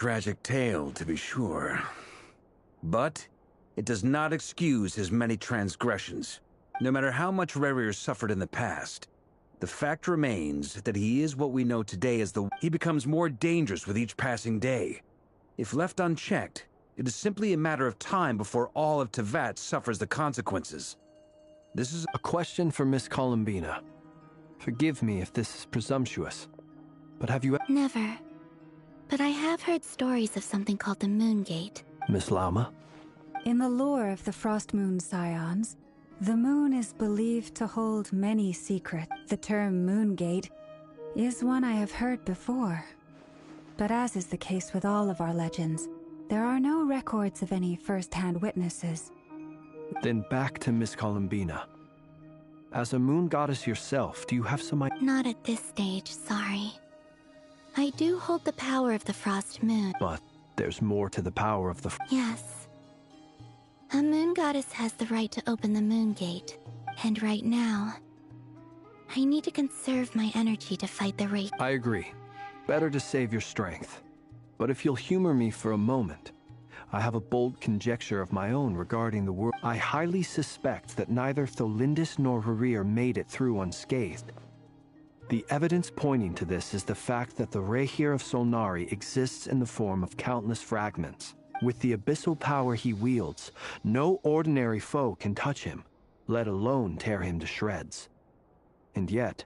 Tragic tale, to be sure. But it does not excuse his many transgressions. No matter how much Rerir suffered in the past, the fact remains that he is what we know today as he becomes more dangerous with each passing day. If left unchecked, it is simply a matter of time before all of Teyvat suffers the consequences. This is a question for Miss Columbina. Forgive me if this is presumptuous, but have you... Never. But I have heard stories of something called the Moon Gate. Miss Lauma? In the lore of the Frost Moon Scions, the moon is believed to hold many secrets. The term Moon Gate is one I have heard before. But as is the case with all of our legends, there are no records of any first-hand witnesses. Then back to Miss Columbina. As a moon goddess yourself, do you have some idea? Not at this stage, sorry. I do hold the power of the Frost Moon. But there's more to the power of the... Yes. A moon goddess has the right to open the Moon Gate. And right now, I need to conserve my energy to fight the Wraith. I agree. Better to save your strength. But if you'll humor me for a moment, I have a bold conjecture of my own regarding the world. I highly suspect that neither Tholindis nor Rerir made it through unscathed. The evidence pointing to this is the fact that the Rehyr of Solnari exists in the form of countless fragments. With the abyssal power he wields, no ordinary foe can touch him, let alone tear him to shreds. And yet,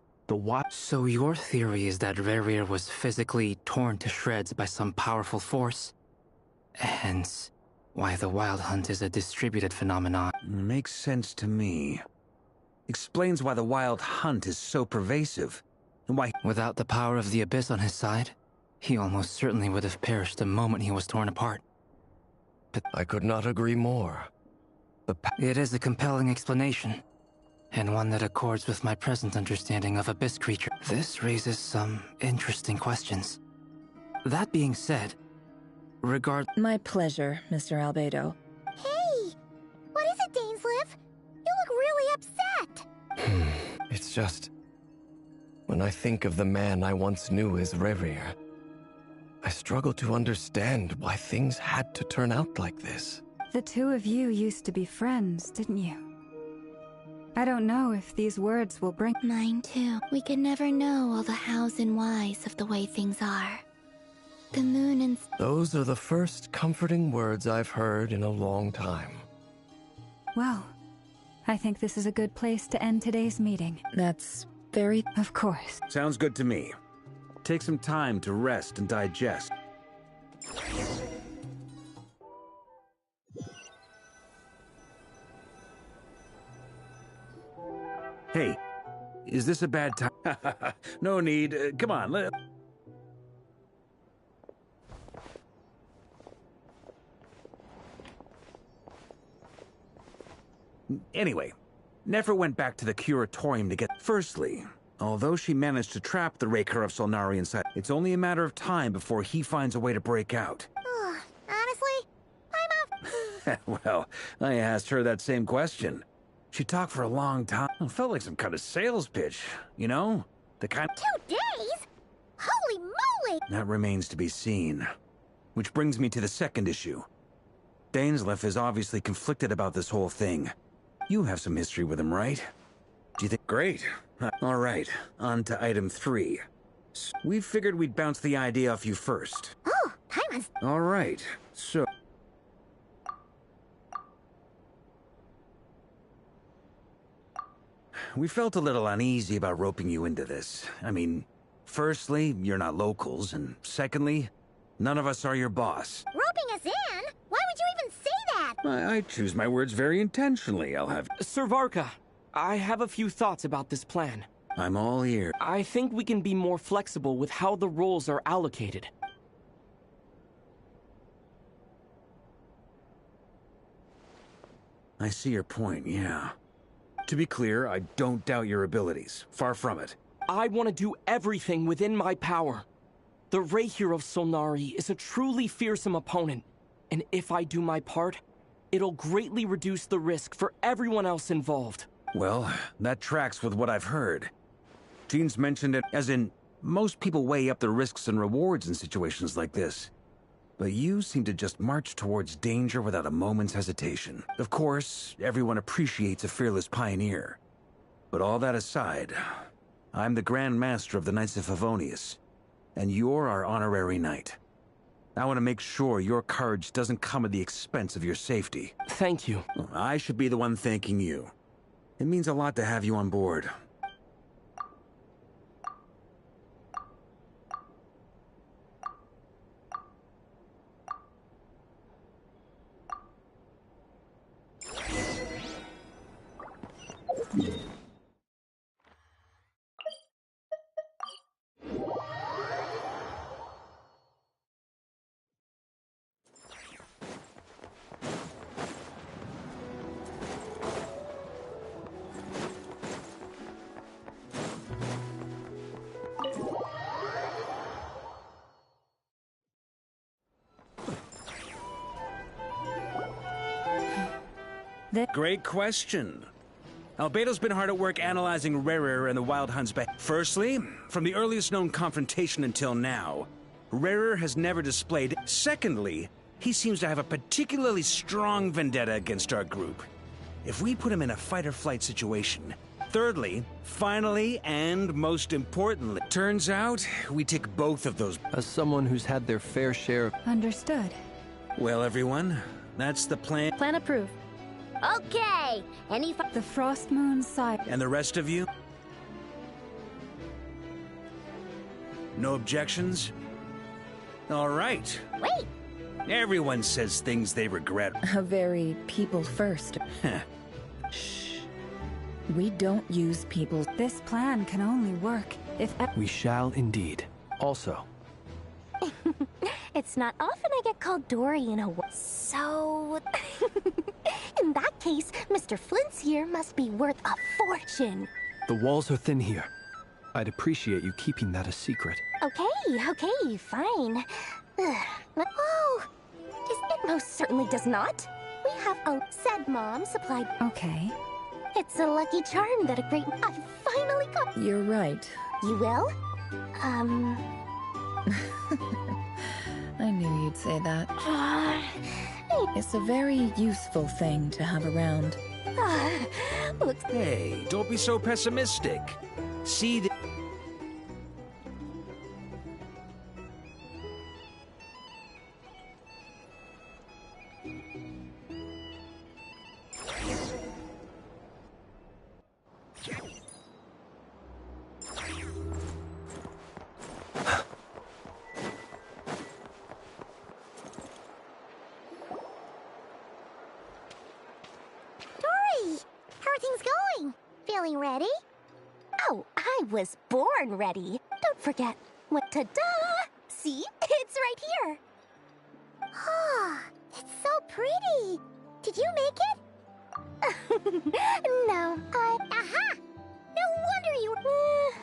So your theory is that Rerir was physically torn to shreds by some powerful force? Hence, why the Wild Hunt is a distributed phenomenon. Makes sense to me. Explains why the Wild Hunt is so pervasive, and why... Without the power of the Abyss on his side, he almost certainly would have perished the moment he was torn apart. But I could not agree more. It is a compelling explanation, and one that accords with my present understanding of Abyss creature. This raises some interesting questions. That being said, My pleasure, Mr. Albedo. Hey! What is it, Dainsleif? You look really upset! It's just... When I think of the man I once knew as Rerir, I struggle to understand why things had to turn out like this. The two of you used to be friends, didn't you? I don't know if these words will bring... Mine too. We can never know all the hows and whys of the way things are. The moon and... Those are the first comforting words I've heard in a long time. Well, I think this is a good place to end today's meeting. That's very... Of course. Sounds good to me. Take some time to rest and digest. Hey, is this a bad time? No need. Come on, Anyway, Nefer went back to the Curatorium to get... Firstly, although she managed to trap the Rehyr of Solnari inside, it's only a matter of time before he finds a way to break out. Honestly, I'm off. Well, I asked her that same question. She talked for a long time. It felt like some kind of sales pitch, you know? The kind... 2 days? Holy moly! That remains to be seen. Which brings me to the second issue. Dainsleif is obviously conflicted about this whole thing. You have some history with him, right? Do you think... Great. All right, on to item 3. We figured we'd bounce the idea off you first. Oh, time has... All right, so... We felt a little uneasy about roping you into this. I mean, firstly, you're not locals, and secondly, none of us are your boss. Roping us in? Why would you even say that? I choose my words very intentionally, I'll have... Sir Varka, I have a few thoughts about this plan. I'm all ear. I think we can be more flexible with how the roles are allocated. I see your point, yeah. To be clear, I don't doubt your abilities. Far from it. I want to do everything within my power. The Rehyr of Solnari is a truly fearsome opponent, and if I do my part, it'll greatly reduce the risk for everyone else involved. Well, that tracks with what I've heard. Jean's mentioned it as in, most people weigh up the risks and rewards in situations like this. But you seem to just march towards danger without a moment's hesitation. Of course, everyone appreciates a fearless pioneer. But all that aside, I'm the Grand Master of the Knights of Favonius, and you're our honorary knight. I want to make sure your courage doesn't come at the expense of your safety. Thank you. I should be the one thanking you. It means a lot to have you on board. Great question. Albedo's been hard at work analyzing Rarer and the Wild Hunt's back. Firstly, from the earliest known confrontation until now, Rarer has never displayed. Secondly, he seems to have a particularly strong vendetta against our group. If we put him in a fight-or-flight situation. Thirdly, finally, and most importantly, turns out we tick both of those. As someone who's had their fair share of... Understood. Well, everyone, that's the plan. Plan approved. Okay. The Frost Moon side. And the rest of you? No objections? All right. Wait. Everyone says things they regret. A very people first. Shh. We don't use people. This plan can only work if... We shall indeed. Also... It's not often I get called Dory in a way. So... in that case, Mr. Flint's here must be worth a fortune. The walls are thin here. I'd appreciate you keeping that a secret. Okay, fine. Oh, it most certainly does not. We have a said mom supplied. Okay. It's a lucky charm that a great... I finally got... You're right. You will? I knew you'd say that. It's a very useful thing to have around. Looks... Hey, don't be so pessimistic. See the... Feeling ready? Oh, I was born ready. Don't forget. What? Ta-da! See? It's right here. Ah, it's so pretty. Did you make it? No, Aha! No wonder you...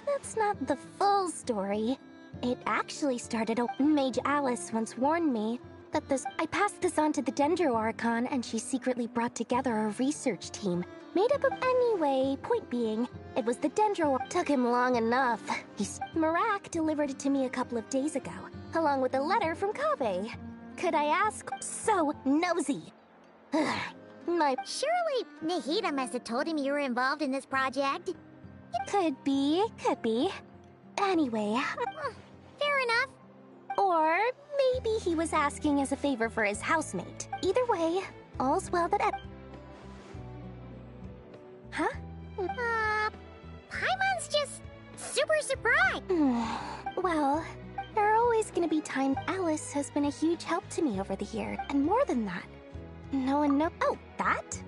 that's not the full story. It actually started... Mage Alice once warned me that this... I passed this on to the Dendro Archon, and she secretly brought together a research team. Made up of... Anyway, point being, it was the Dendro... Took him long enough. Marak delivered it to me a couple of days ago, along with a letter from Kaveh. Could I ask? So nosy. Surely Nahida must have told him you were involved in this project. Could be. Anyway. Fair enough. Or maybe he was asking as a favor for his housemate. Either way, all's well that... Huh? Paimon's just super surprised. Well, there are always gonna be times. Alice has been a huge help to me over the year, and more than that. No one knows. Oh, that?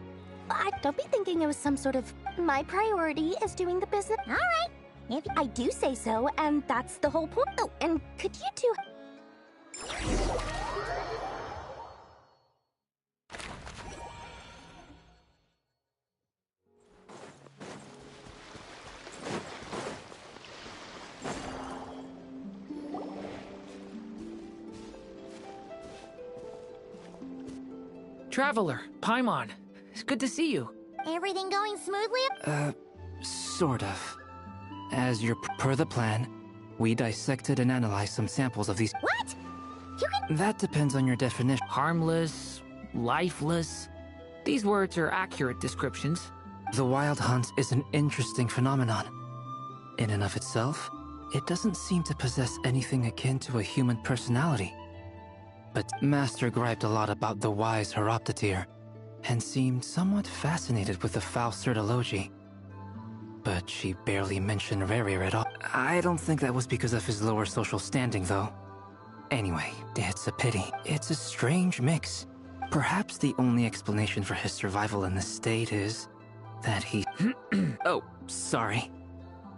Don't be thinking it was some sort of... My priority is doing the business. All right. If I do say so, and that's the whole point. Oh, and could you two... Traveler, Paimon, it's good to see you. Everything going smoothly? Sort of. As per the plan, we dissected and analyzed some samples of these... What? You can That depends on your definition. Harmless, lifeless. These words are accurate descriptions. The Wild Hunt is an interesting phenomenon. In and of itself, it doesn't seem to possess anything akin to a human personality. But Master griped a lot about the wise Horoptetyr, and seemed somewhat fascinated with the Faust Certology. But she barely mentioned Rerir at all. I don't think that was because of his lower social standing, though. Anyway, it's a pity. It's a strange mix. Perhaps the only explanation for his survival in this state is that he... Oh, sorry.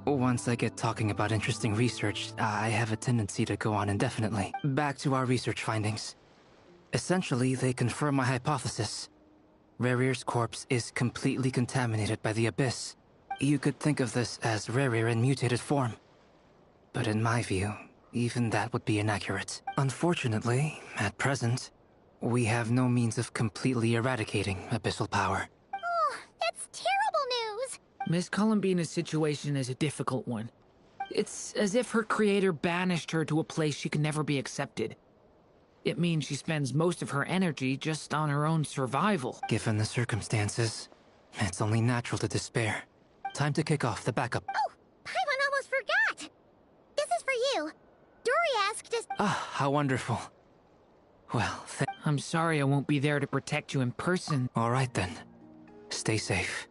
Once I get talking about interesting research, I have a tendency to go on indefinitely. Back to our research findings. Essentially, they confirm my hypothesis. Rerir's corpse is completely contaminated by the Abyss. You could think of this as Rerir in mutated form. But in my view, even that would be inaccurate. Unfortunately, at present, we have no means of completely eradicating abyssal power. Oh, that's terrible news! Miss Columbina's situation is a difficult one. It's as if her creator banished her to a place she can never be accepted. It means she spends most of her energy just on her own survival. Given the circumstances, it's only natural to despair. Time to kick off the backup. Oh, Paimon almost forgot! This is for you. Dory asked us— Ah, how wonderful. Well, I'm sorry I won't be there to protect you in person. All right then. Stay safe.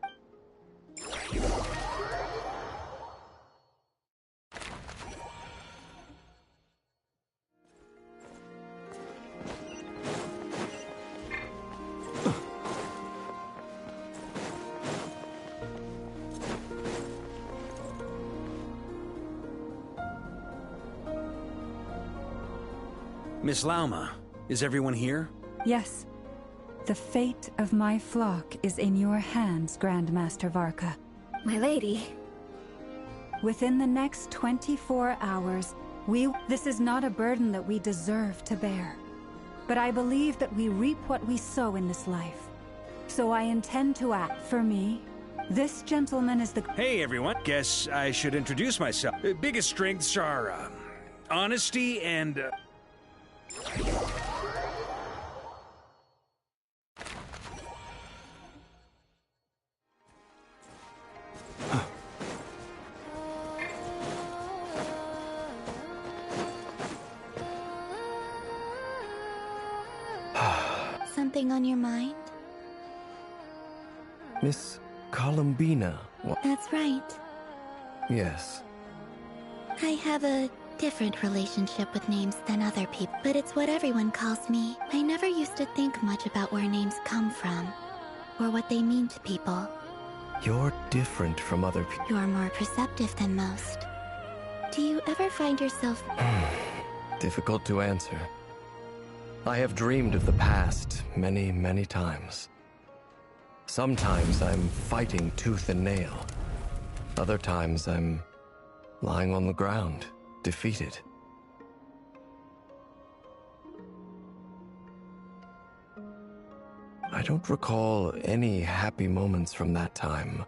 Miss Lauma, is everyone here? Yes. The fate of my flock is in your hands, Grandmaster Varka. My lady. Within the next 24 hours, this is not a burden that we deserve to bear. But I believe that we reap what we sow in this life. So I intend to act. For me, this gentleman is the— Hey everyone, guess I should introduce myself. Biggest strengths are, honesty and, Something on your mind? Miss Columbina. That's right. Yes. I have a different relationship with names than other people, but it's what everyone calls me. I never used to think much about where names come from, or what they mean to people. You're different from other people. You're more perceptive than most. Do you ever find yourself— Difficult to answer. I have dreamed of the past many, many times. Sometimes I'm fighting tooth and nail. Other times I'm lying on the ground, defeated. I don't recall any happy moments from that time.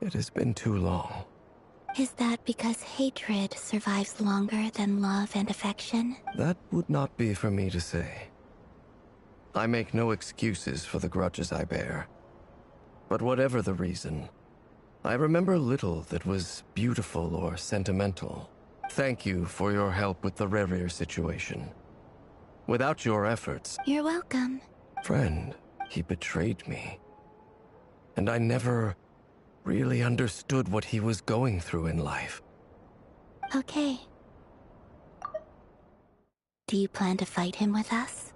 It has been too long. Is that because hatred survives longer than love and affection? That would not be for me to say. I make no excuses for the grudges I bear. But whatever the reason, I remember little that was beautiful or sentimental. Thank you for your help with the Rerir situation. Without your efforts— You're welcome. Friend, he betrayed me. And I never really understood what he was going through in life. Okay. Do you plan to fight him with us?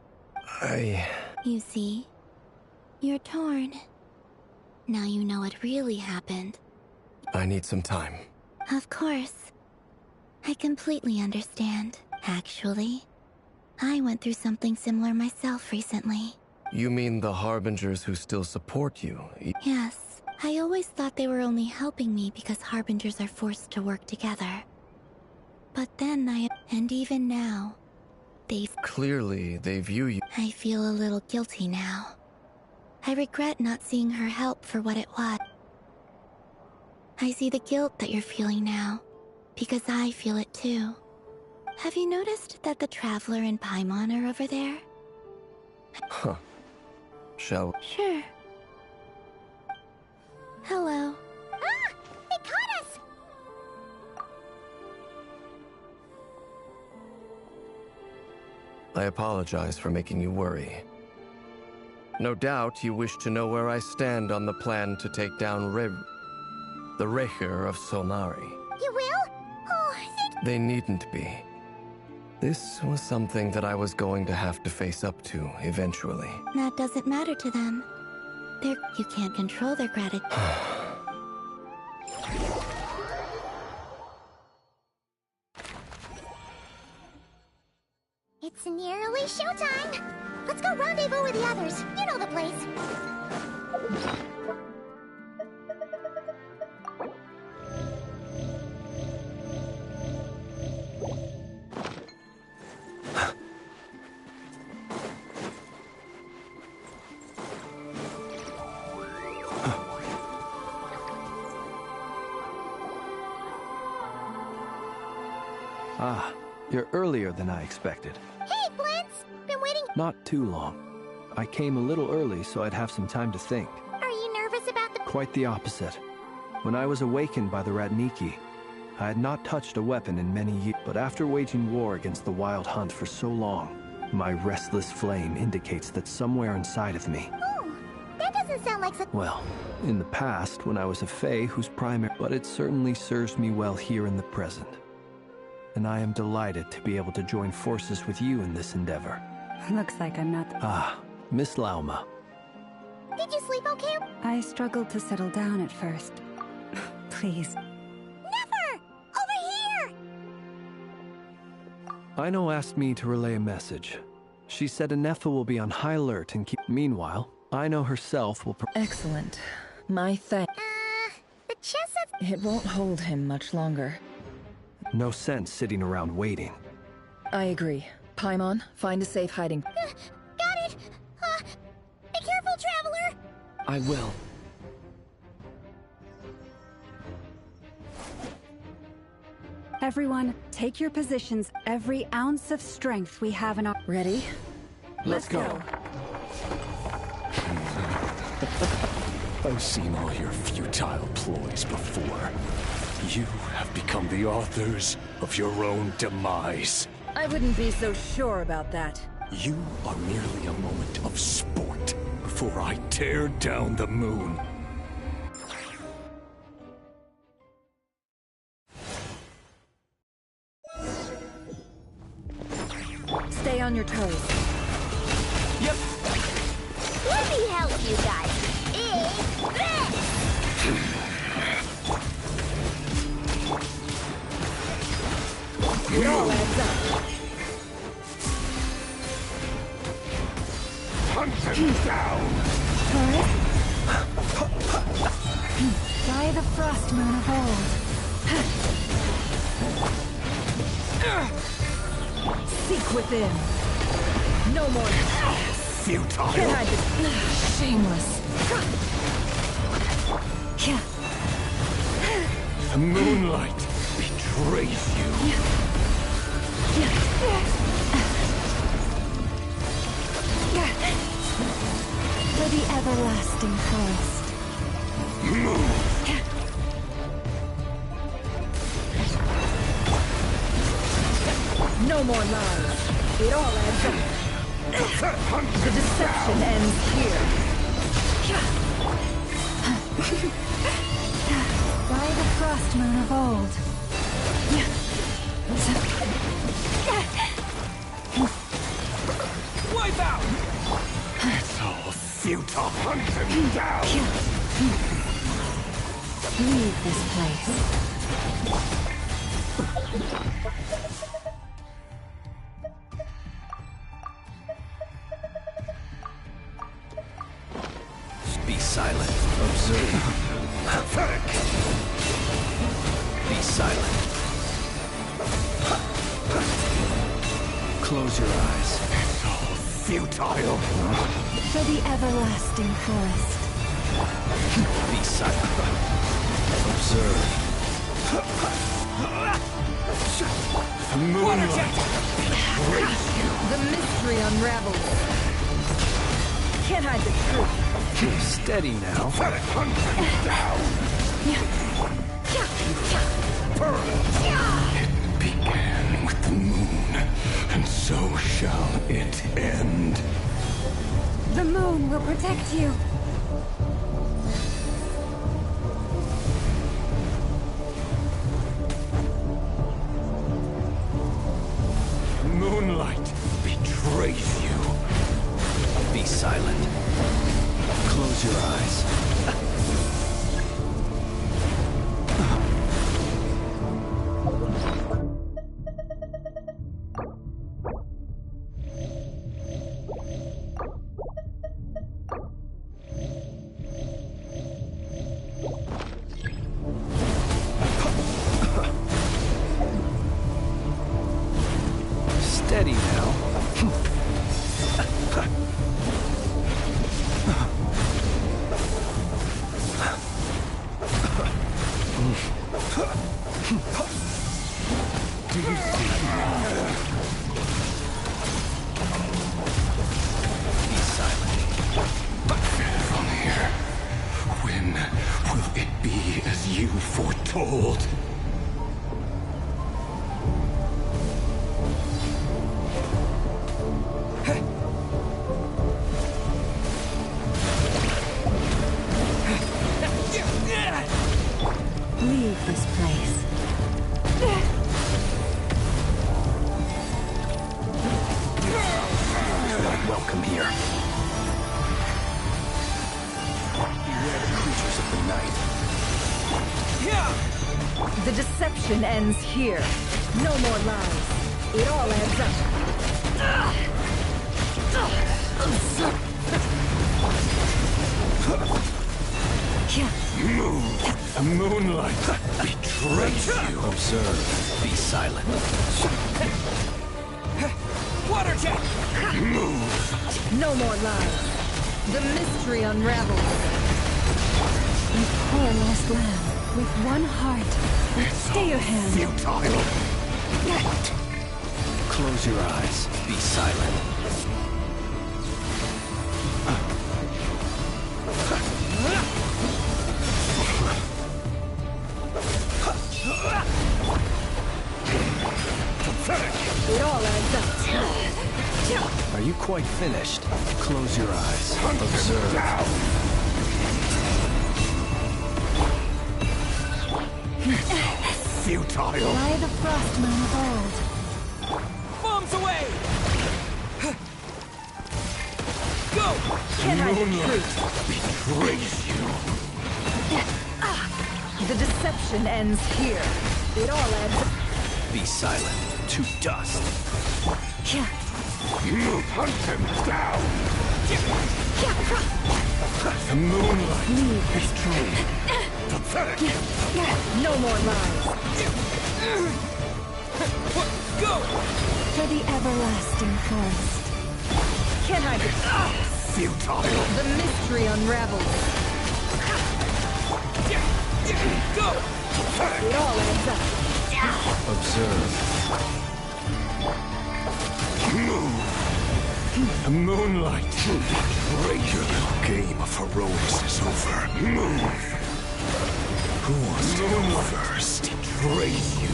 You see, you're torn. Now you know what really happened. I need some time. Of course. I completely understand. Actually, I went through something similar myself recently. You mean the Harbingers who still support you? Yes. I always thought they were only helping me because Harbingers are forced to work together. But then and even now, Clearly, they view you— I feel a little guilty now. I regret not seeing her help for what it was. I see the guilt that you're feeling now, because I feel it too. Have you noticed that the Traveler and Paimon are over there? Huh. Shall... Sure. Hello. Ah! They caught us! I apologize for making you worry. No doubt you wish to know where I stand on the plan to take down the Recher of Solnari. You will? Oh, thank... They needn't be. This was something that I was going to have to face up to eventually. That doesn't matter to them. You can't control their gratitude. It's nearly showtime! Let's go rendezvous with the others. You know the place. Ah, you're earlier than I expected. Hey, Flint's! Been waiting... Not too long. I came a little early so I'd have some time to think. Are you nervous about the... Quite the opposite. When I was awakened by the Radniki, I had not touched a weapon in many years. But after waging war against the Wild Hunt for so long, my restless flame indicates that somewhere inside of me... Oh, that doesn't sound like... Well, in the past, when I was a Fae whose primary... But it certainly serves me well here in the present. And I am delighted to be able to join forces with you in this endeavor. Looks like I'm not... Ah, Miss Lauma. Did you sleep okay? I struggled to settle down at first. Please. Never! Over here! Aino asked me to relay a message. She said Anefa will be on high alert and keep... Meanwhile, Aino herself will... Excellent. My thanks. The chest of... It won't hold him much longer. No sense sitting around waiting. I agree. Paimon, find a safe hiding. Got it! Be careful, Traveler! I will. Everyone, take your positions. Every ounce of strength we have in our... Ready? Let's go. I've seen all your futile ploys before. You have become the authors of your own demise. I wouldn't be so sure about that. You are merely a moment of sport before I tear down the moon. Stay on your toes. Yep. Let me help you guys. It all adds up. Hunt him down! By the frost moon of old. Seek within. No more. Futile! Can I just... Shameless. The moonlight betrays you. For the everlasting forest. No more lies. It all adds up. The deception ends here. By the frost moon of old. Wipe out! It's all futile. Hunt him down! Leave this place. Be silent. Observe. Pathetic! Be silent. Close your eyes. It's all futile. For the everlasting forest. Be silent. Observe. Moonlight. The mystery unravels. Can't hide the truth. Steady now. It began with the moon, and so shall it end. The moon will protect you. Moonlight betrays you. Be silent. Close your eyes. Steady now. From here, when will it be as you foretold? Leave this place. You're not welcome here. Beware the creatures of the night. The deception ends here. No more lies. It all adds The moonlight betrays you. Observe. Be silent. Water jet! no more lies. The mystery unravels. You poor lost lamb. With one heart. Stay your hand. Futile. Close your eyes. Be silent. It all adds up. Are you quite finished? Close your eyes. Observe. Futile. By the frost moon of old. Bombs away! Go! Can't hide the Moonlight truth. betrays you. The deception ends here. It all adds up. Be silent. To dust. Hunt him down. The moonlight betrays. Pathetic. No more lies. Go! For the everlasting forest. Can't hide the Futile. The mystery unravels. Go! It all adds up. Observe. The moonlight betrays you. Your little game of heroics is over. Move. Who wants to go first? Betrays you.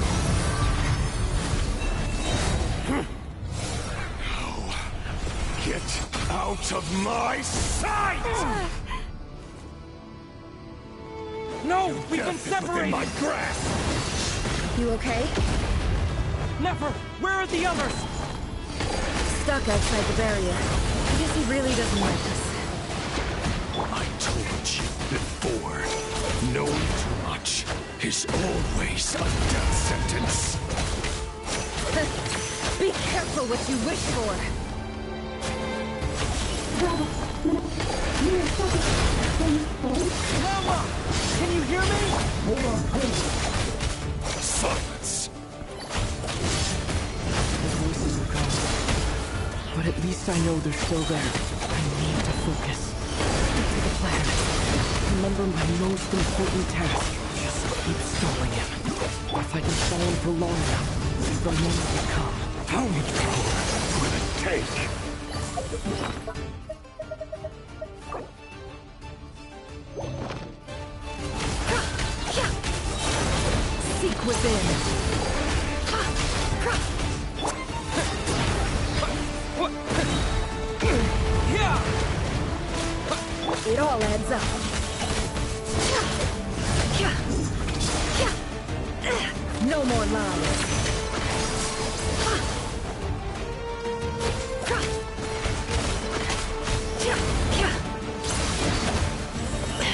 Now, get out of my sight! No! We've been Death is within separated! my grasp! You okay? Never! Where are the others? Stuck outside the barrier. I guess he really doesn't like us. I told you before, knowing too much is always a death sentence. Be careful what you wish for. Mama! Can you hear me? Silence. The voices are gone. But at least I know they're still there. I need to focus. Stick to the plan. Remember my most important task. Just keep stalling him. If I can follow him for long enough, the moment will come. How much power will it take? Seek within. It all adds up. No more lies.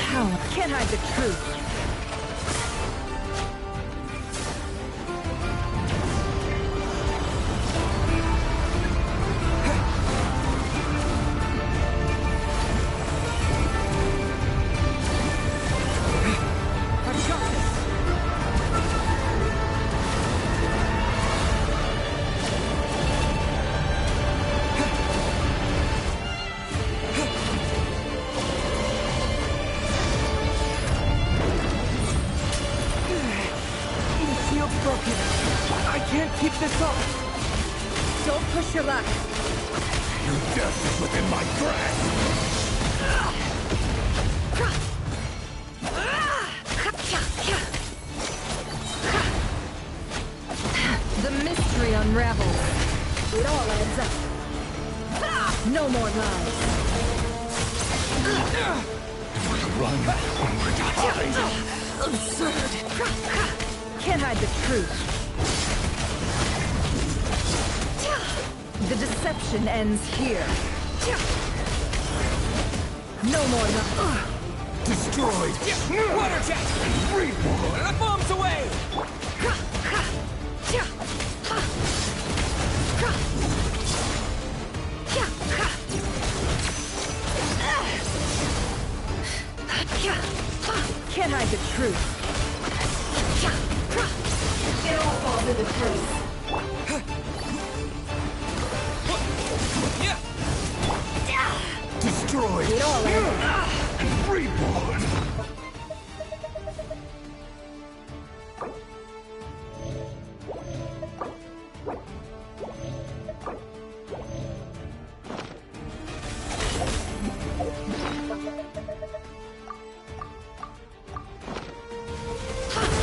How? Can't hide the truth. Ends here. No more destroyed. Water jet. Reborn. Bombs away. Can't hide the truth. It all falls into place. Destroyed. It all Reborn.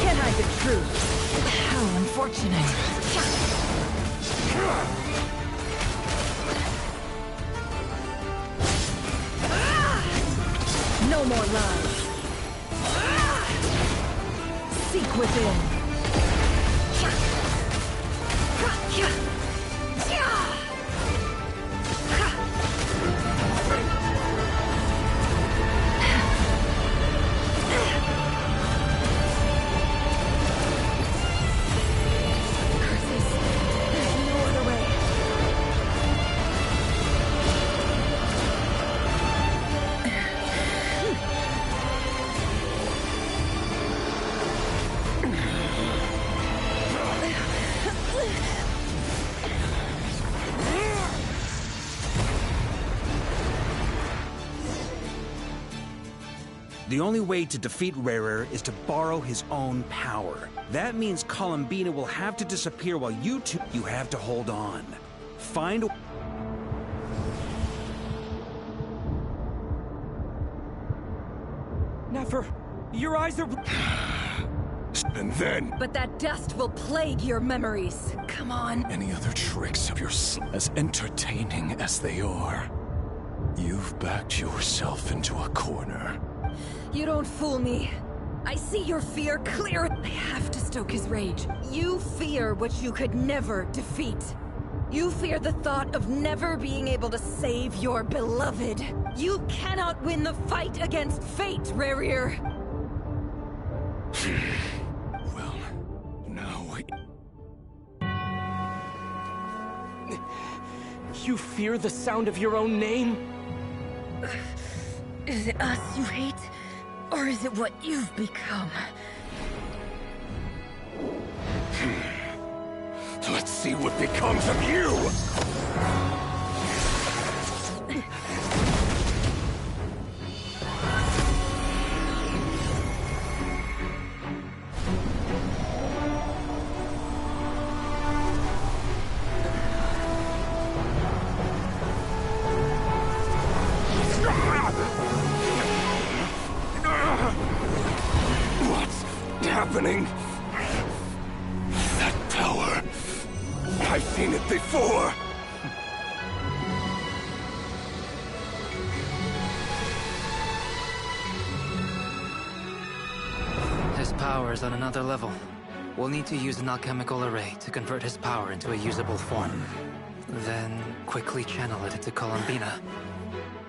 Can't hide the truth. How unfortunate. No more lies. Seek within. The only way to defeat Rarer is to borrow his own power. That means Columbina will have to disappear while you have to hold on. Find a... Never. Your eyes are... And then... But that dust will plague your memories. Come on. Any other tricks of yours, as entertaining as they are, you've backed yourself into a corner. You don't fool me. I see your fear clear. I have to stoke his rage. You fear what you could never defeat. You fear the thought of never being able to save your beloved. You cannot win the fight against fate, Rarir. Well, now You fear the sound of your own name? Is it us you hate? Or is it what you've become? Let's see what becomes of you! happening? That power. I've seen it before. His power is on another level. We'll need to use an alchemical array to convert his power into a usable form. Then quickly channel it into Columbina,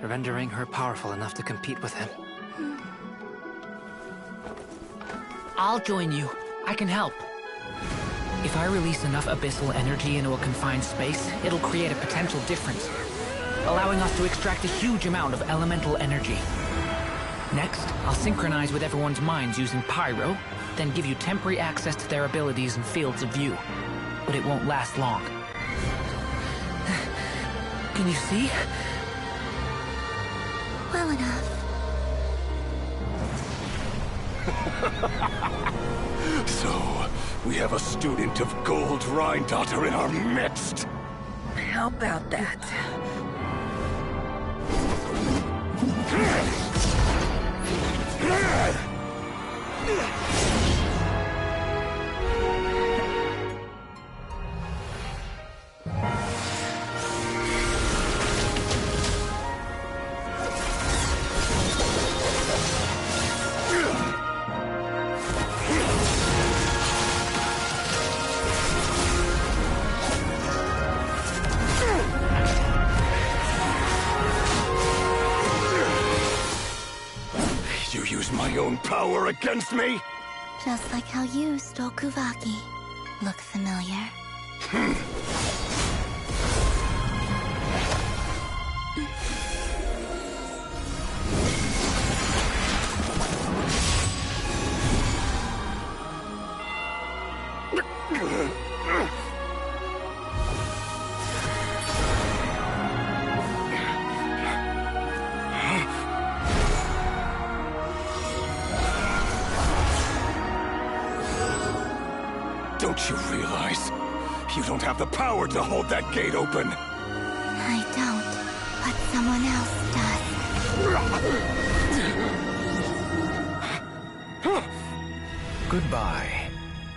rendering her powerful enough to compete with him. I'll join you. I can help. If I release enough abyssal energy into a confined space, it'll create a potential difference, allowing us to extract a huge amount of elemental energy. Next, I'll synchronize with everyone's minds using Pyro, then give you temporary access to their abilities and fields of view. But it won't last long. Can you see? Well enough. So, we have a student of Gold Rhine-Daughter in our midst. How about that? You use my own power against me? Just like how you stole Kuvaki. Look familiar? Don't you realize? You don't have the power to hold that gate open. I don't, but someone else does. Goodbye,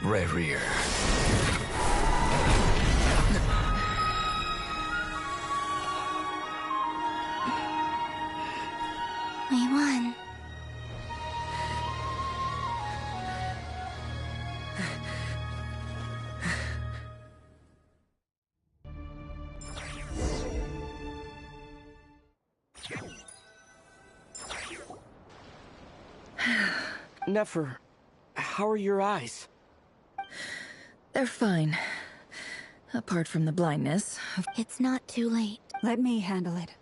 Rerir. We won. Nefer, how are your eyes? They're fine. Apart from the blindness. It's not too late. Let me handle it.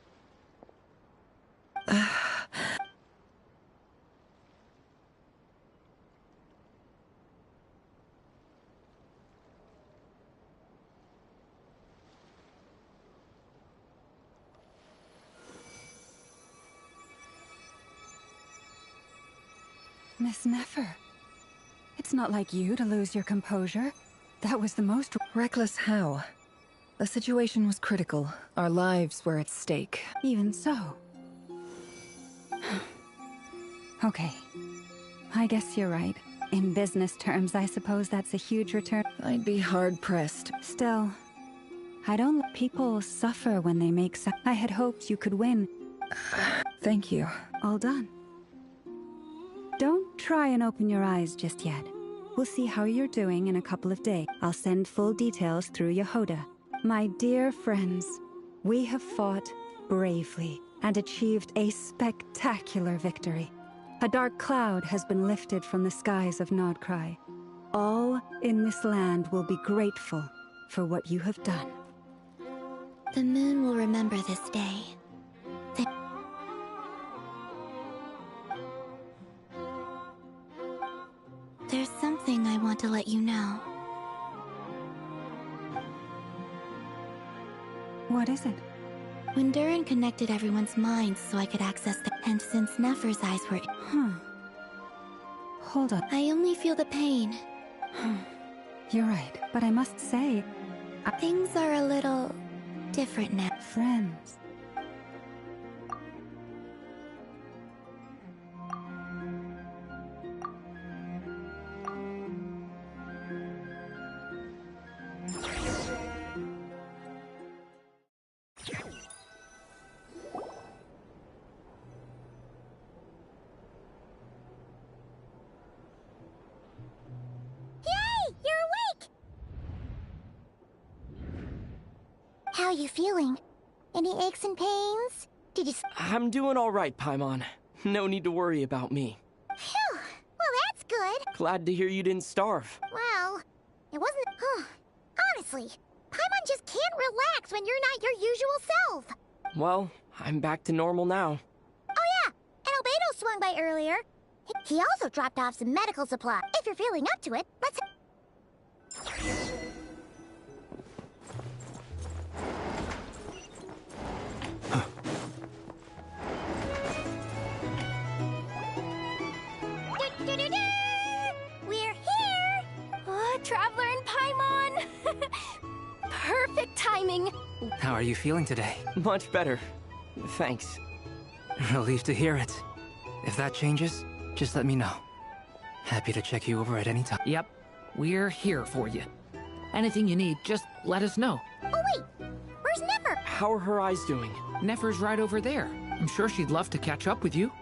Miss Nefer, it's not like you to lose your composure. That was the most Reckless how? The situation was critical. Our lives were at stake. Even so. Okay. I guess you're right. In business terms, I suppose that's a huge return. I'd be hard-pressed. Still, I don't let people suffer when they make I had hoped you could win. Thank you. All done. Don't try and open your eyes just yet. We'll see how you're doing in a couple of days. I'll send full details through Yehoda. My dear friends, we have fought bravely and achieved a spectacular victory. A dark cloud has been lifted from the skies of Nodcry. All in this land will be grateful for what you have done. The moon will remember this day. There's something I want to let you know. What is it? When Durin connected everyone's minds so I could access the... And since Nefer's eyes were... Hold on. I only feel the pain. You're right, but I must say... Things are a little... different now. Friends. you feeling? Any aches and pains? Did you... I'm doing all right, Paimon. No need to worry about me. Phew! Well, that's good. Glad to hear you didn't starve. Well, it wasn't... Honestly, Paimon just can't relax when you're not your usual self. Well, I'm back to normal now. Oh yeah, and Albedo swung by earlier. He also dropped off some medical supplies. If you're feeling up to it, let's... We're here! Oh, Traveler and Paimon! Perfect timing! How are you feeling today? Much better. Thanks. Relieved to hear it. If that changes, just let me know. Happy to check you over at any time. Yep, we're here for you. Anything you need, just let us know. Oh wait, where's Nefer? How are her eyes doing? Nefer's right over there. I'm sure she'd love to catch up with you.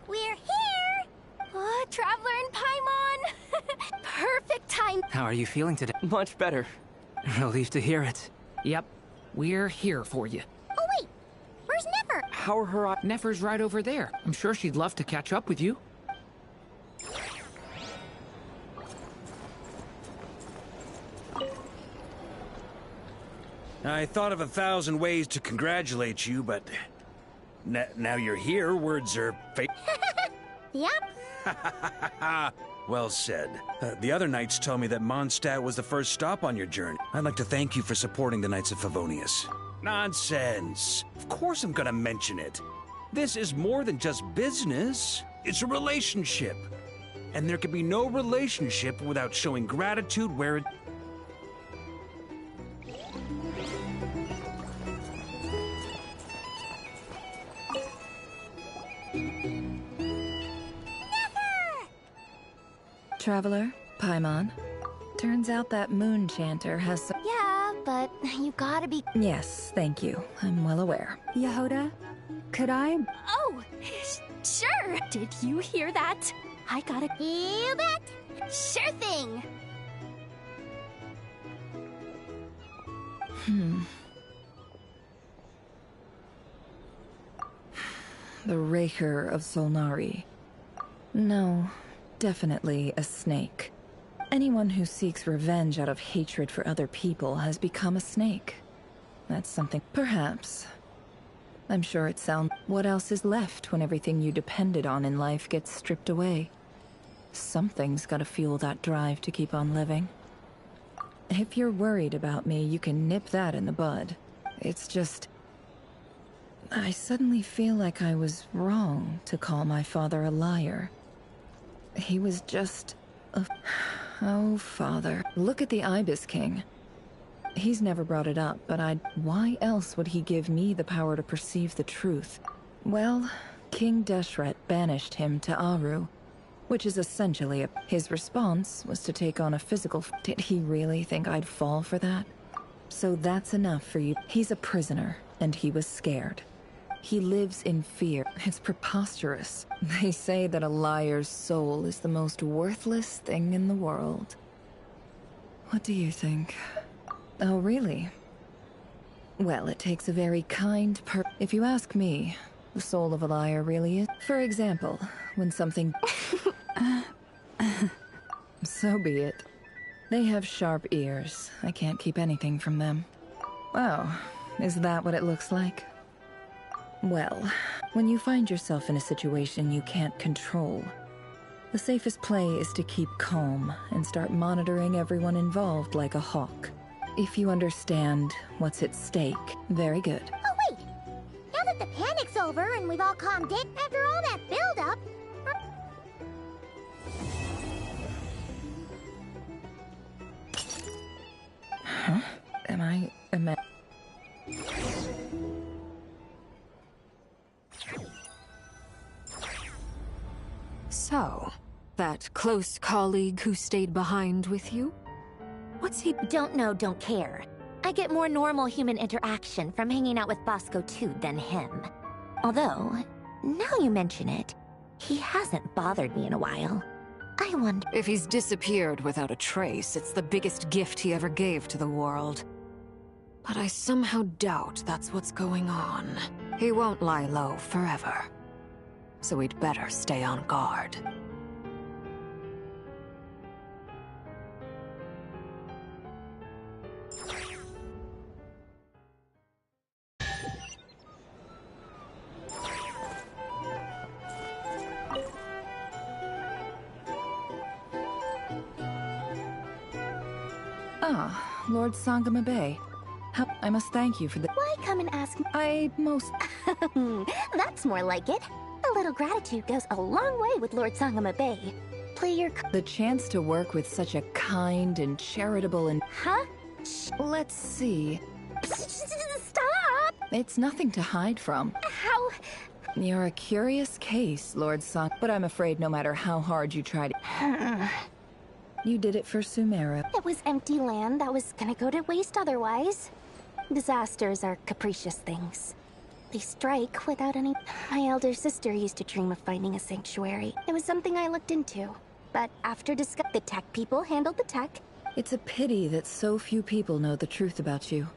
We're here! Oh, Traveler and Paimon! Perfect time! How are you feeling today? Much better. Relieved to hear it. Yep, we're here for you. Oh wait, where's Nefer? How are her eyes? Nefer's right over there. I'm sure she'd love to catch up with you. I thought of 1,000 ways to congratulate you, but now you're here, words are fake. Yep. Well said. The other knights told me that Mondstadt was the first stop on your journey. I'd like to thank you for supporting the Knights of Favonius. Nonsense. Of course I'm gonna mention it. This is more than just business. It's a relationship. And there can be no relationship without showing gratitude where it... Traveler, Paimon. Turns out that moon chanter has some... Yeah, but you gotta be... Yes, thank you. I'm well aware. Yehoda, could I... Oh, sure. Did you hear that? I gotta... You bet. Sure thing. The Raker of Solnari. No, definitely a snake. Anyone who seeks revenge out of hatred for other people has become a snake. That's something... Perhaps. I'm sure it sounds... What else is left when everything you depended on in life gets stripped away? Something's gotta fuel that drive to keep on living. If you're worried about me, you can nip that in the bud. It's just... I suddenly feel like I was wrong to call my father a liar. He was just a... Oh, father. Look at the Ibis King. He's never brought it up, but why else would he give me the power to perceive the truth? Well, King Deshret banished him to Aru, which is essentially his response was to take on a physical... Did he really think I'd fall for that? So that's enough for you. He's a prisoner, and he was scared. He lives in fear. It's preposterous. They say that a liar's soul is the most worthless thing in the world. What do you think? Oh, really? Well, it takes a very kind If you ask me, the soul of a liar really is... For example, when something... So be it. They have sharp ears. I can't keep anything from them. Wow, is that what it looks like? Well, when you find yourself in a situation you can't control, the safest play is to keep calm and start monitoring everyone involved like a hawk. If you understand what's at stake, very good. Oh wait! Now that the panic's over and we've all calmed down after all that build-up... Huh? Am I... So, that close colleague who stayed behind with you? What's he... Don't know, don't care. I get more normal human interaction from hanging out with Bosco too than him. Although, Now you mention it, he hasn't bothered me in a while. I wonder... If he's disappeared without a trace, it's the biggest gift he ever gave to the world. But I somehow doubt that's what's going on. He won't lie low forever. So we'd better stay on guard. Ah, Lord Sangama Bay. I must thank you for the... Why come and ask me? I most... That's more like it. A little gratitude goes a long way with Lord Sangama Bay. Play your... The chance to work with such a kind and charitable and... Huh? Let's see. Stop! It's nothing to hide from. How... You're a curious case, Lord Sang... But I'm afraid no matter how hard you tried... You did it for Sumeru. It was empty land that was gonna go to waste otherwise. Disasters are capricious things. They strike without any... My elder sister used to dream of finding a sanctuary. It was something I looked into. But after the tech people handled the tech. It's a pity that so few people know the truth about you.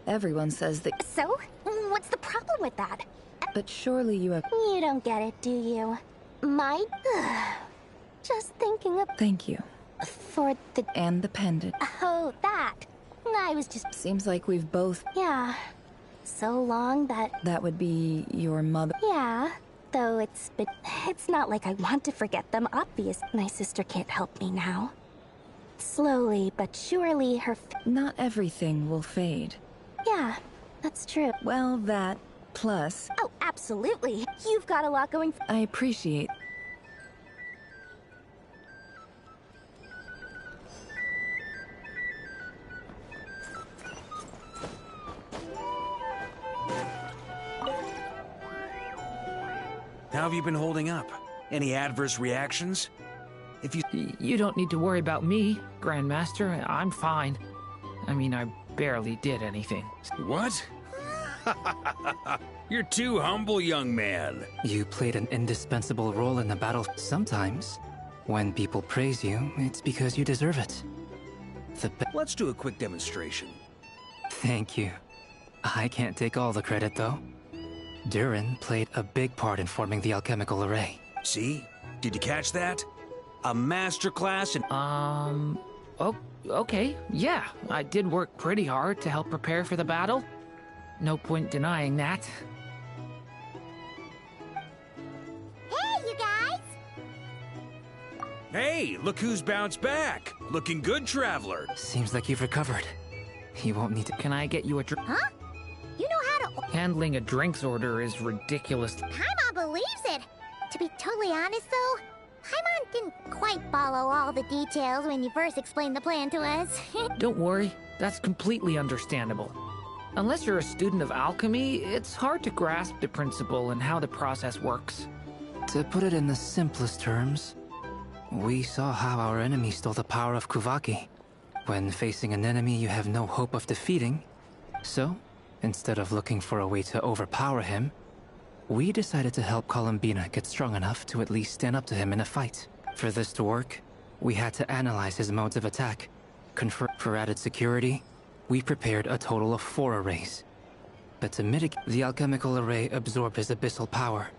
Everyone says that... So? What's the problem with that? But surely you have... You don't get it, do you? My... Just thinking of... Thank you. For the... And the pendant. Oh, that. I was just... Seems like we've both... Yeah. So long that... That would be your mother... Yeah. Though it's not like I want to forget them, obvious. My sister can't help me now. Slowly but surely her... Not everything will fade. Yeah, that's true. Well, that... Plus... Oh, absolutely. You've got a lot going... I appreciate... How have you been holding up? Any adverse reactions? If you... You don't need to worry about me, Grandmaster. I'm fine. I mean, I barely did anything. What? You're too humble, young man. You played an indispensable role in the battle. Sometimes, when people praise you, it's because you deserve it. Let's do a quick demonstration. Thank you. I can't take all the credit, though. Durin played a big part in forming the alchemical array. See? Did you catch that? A masterclass in... Oh, okay. Yeah, I did work pretty hard to help prepare for the battle. No point denying that. Hey, you guys! Hey, look who's bounced back. Looking good, Traveler. Seems like you've recovered. You won't need to... Can I get you a drink? Huh? You know how to... Handling a drinks order is ridiculous. Paimon believes it! To be totally honest, though, Paimon didn't quite follow all the details when you first explained the plan to us. Don't worry, that's completely understandable. Unless you're a student of alchemy, it's hard to grasp the principle and how the process works. To put it in the simplest terms, we saw how our enemy stole the power of Kuvaki. When facing an enemy you have no hope of defeating, so, instead of looking for a way to overpower him, we decided to help Columbina get strong enough to at least stand up to him in a fight. For this to work, we had to analyze his modes of attack. For added security, we prepared a total of 4 arrays. But to mitigate, the alchemical array absorbed his abyssal power.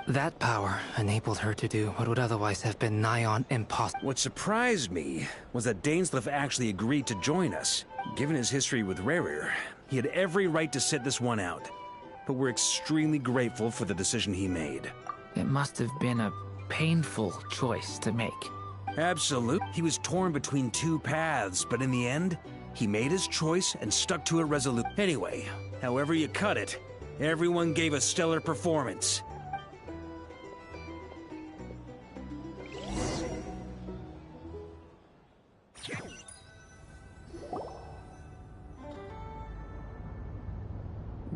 That power enabled her to do what would otherwise have been nigh on impossible. What surprised me was that Dainsleif actually agreed to join us. Given his history with Rerir, he had every right to sit this one out. But we're extremely grateful for the decision he made. It must have been a painful choice to make. Absolutely. He was torn between 2 paths, but in the end, he made his choice and stuck to it resolutely. Anyway, however you cut it, everyone gave a stellar performance.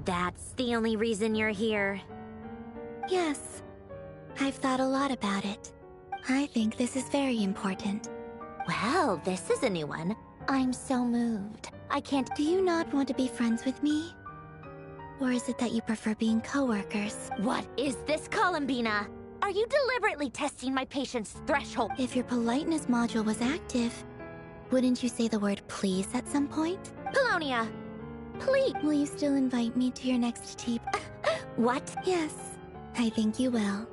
That's the only reason you're here. Yes. I've thought a lot about it. I think this is very important. Well, this is a new one. I'm so moved. I can't... Do you not want to be friends with me? Or is it that you prefer being co-workers? What is this, Columbina? Are you deliberately testing my patience threshold? If your politeness module was active, wouldn't you say the word please at some point? Polonia, please. Will you still invite me to your next tea? What? Yes, I think you will.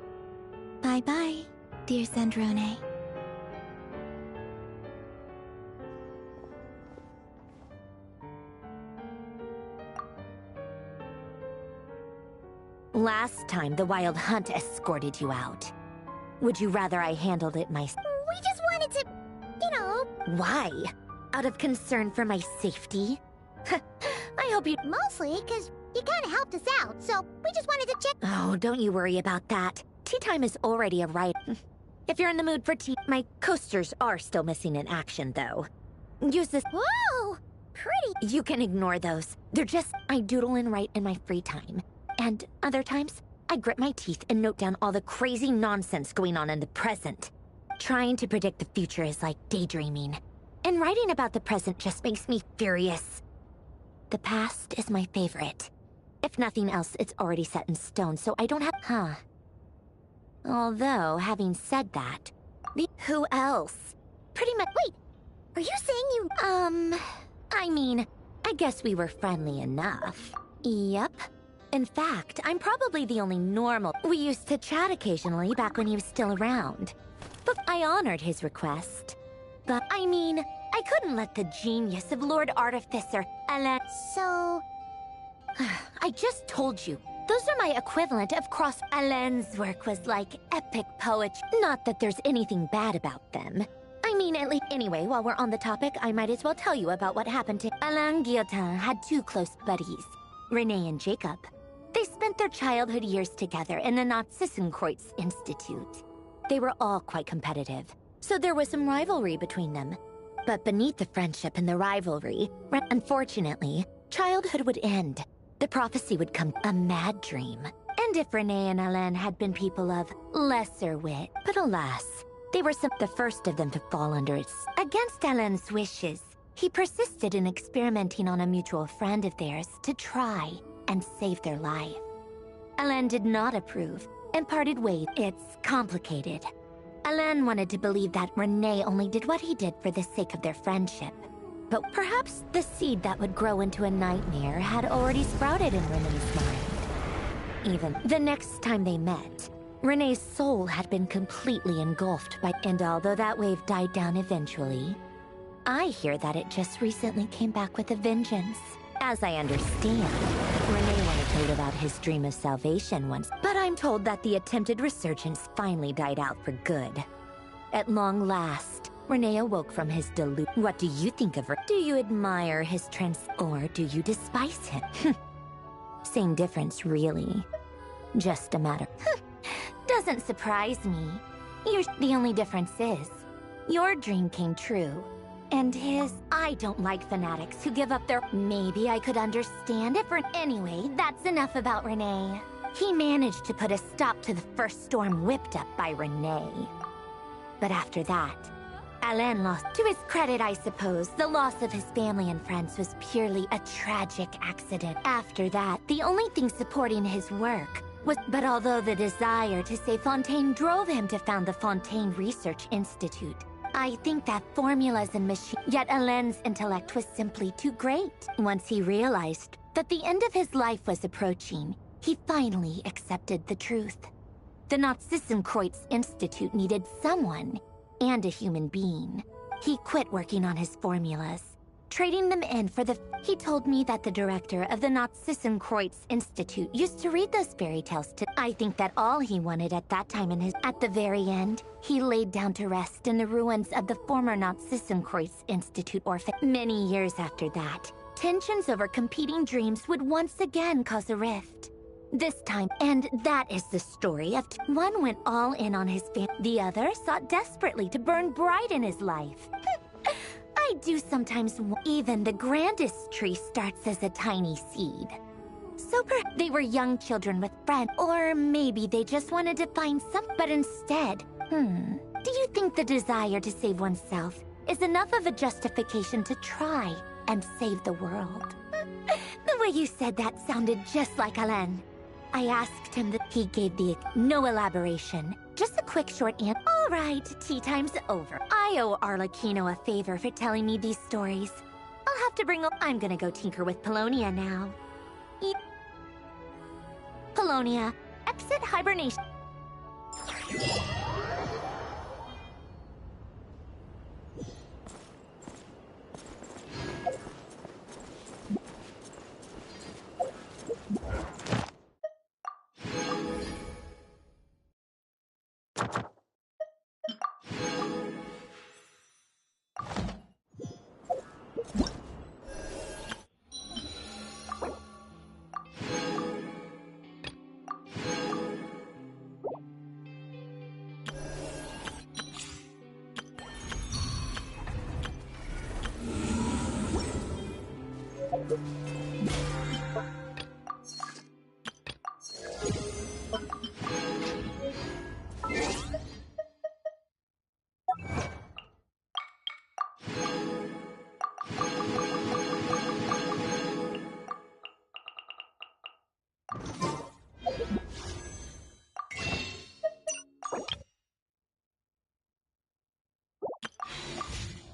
Bye-bye, dear Sandrone. Last time, the Wild Hunt escorted you out. Would you rather I handled it myself? We just wanted to, you know... Why? Out of concern for my safety? I hope you... Mostly, because you kind of helped us out, so we just wanted to check... Oh, don't you worry about that. Tea time is already arrived. If you're in the mood for tea... My coasters are still missing in action, though. Use this... Whoa! Pretty... You can ignore those. They're just... I doodle and write in my free time. And other times, I grit my teeth and note down all the crazy nonsense going on in the present. Trying to predict the future is like daydreaming. And writing about the present just makes me furious. The past is my favorite. If nothing else, it's already set in stone, so I don't have... Although, having said that... Who else? Pretty much... Wait! Are you saying you... I mean, I guess we were friendly enough. Yep. In fact, I'm probably the only normal. We used to chat occasionally back when he was still around. But I honored his request. But, I mean, I couldn't let the genius of Lord Artificer, Alain... So... I just told you. Those are my equivalent of cross... Alain's work was like epic poetry. Not that there's anything bad about them. I mean, at least... Anyway, while we're on the topic, I might as well tell you about what happened to... Alain Guillotin had two close buddies, Renee and Jacob. They spent their childhood years together in the Narzissenkreuz Institute. They were all quite competitive, so there was some rivalry between them. But beneath the friendship and the rivalry, unfortunately, childhood would end. The prophecy would come a mad dream. And if Renee and Alain had been people of lesser wit, but alas, they were the first of them to fall under its... Against Alain's wishes, he persisted in experimenting on a mutual friend of theirs to try and save their life. Alain did not approve and parted ways. It's complicated. Alain wanted to believe that Renee only did what he did for the sake of their friendship. But perhaps the seed that would grow into a nightmare had already sprouted in Renee's mind. Even the next time they met, Renee's soul had been completely engulfed by... And although that wave died down eventually, I hear that it just recently came back with a vengeance. As I understand, Renee wanted to live out his dream of salvation once, but I'm told that the attempted resurgence finally died out for good. At long last, Renee awoke from his delusion. What do you think of her? Do you admire his or do you despise him? Same difference, really. Just a matter. Doesn't surprise me. The only difference is, your dream came true. And his... I don't like fanatics who give up their... Maybe I could understand it for... Anyway, that's enough about Renee. He managed to put a stop to the first storm whipped up by Renee. But after that, Alain lost... To his credit, I suppose, the loss of his family and friends was purely a tragic accident. After that, the only thing supporting his work was... But although the desire to save Fontaine drove him to found the Fontaine Research Institute, I think that formulas and machines... Yet Alain's intellect was simply too great. Once he realized that the end of his life was approaching, he finally accepted the truth. The Narzissenkreuz Institute needed someone, and a human being. He quit working on his formulas, trading them in for the... He told me that the director of the Narzissenkreuz Institute used to read those fairy tales to... I think that all he wanted at that time in his... At the very end, he laid down to rest in the ruins of the former Narzissenkreuz Institute orphan... Many years after that, tensions over competing dreams would once again cause a rift. This time, and that is the story of... One went all in on his the other sought desperately to burn bright in his life. I do sometimes... Even the grandest tree starts as a tiny seed. So they were young children with friends, or maybe they just wanted to find some... But instead, do you think the desire to save oneself is enough of a justification to try and save the world? The way you said that sounded just like Alain. I asked him that he gave the no elaboration. Just a quick short answer. All right, tea time's over. I owe Arlecchino a favor for telling me these stories. I'll have to bring I'm gonna go tinker with Polonia now. Polonia, exit hibernation.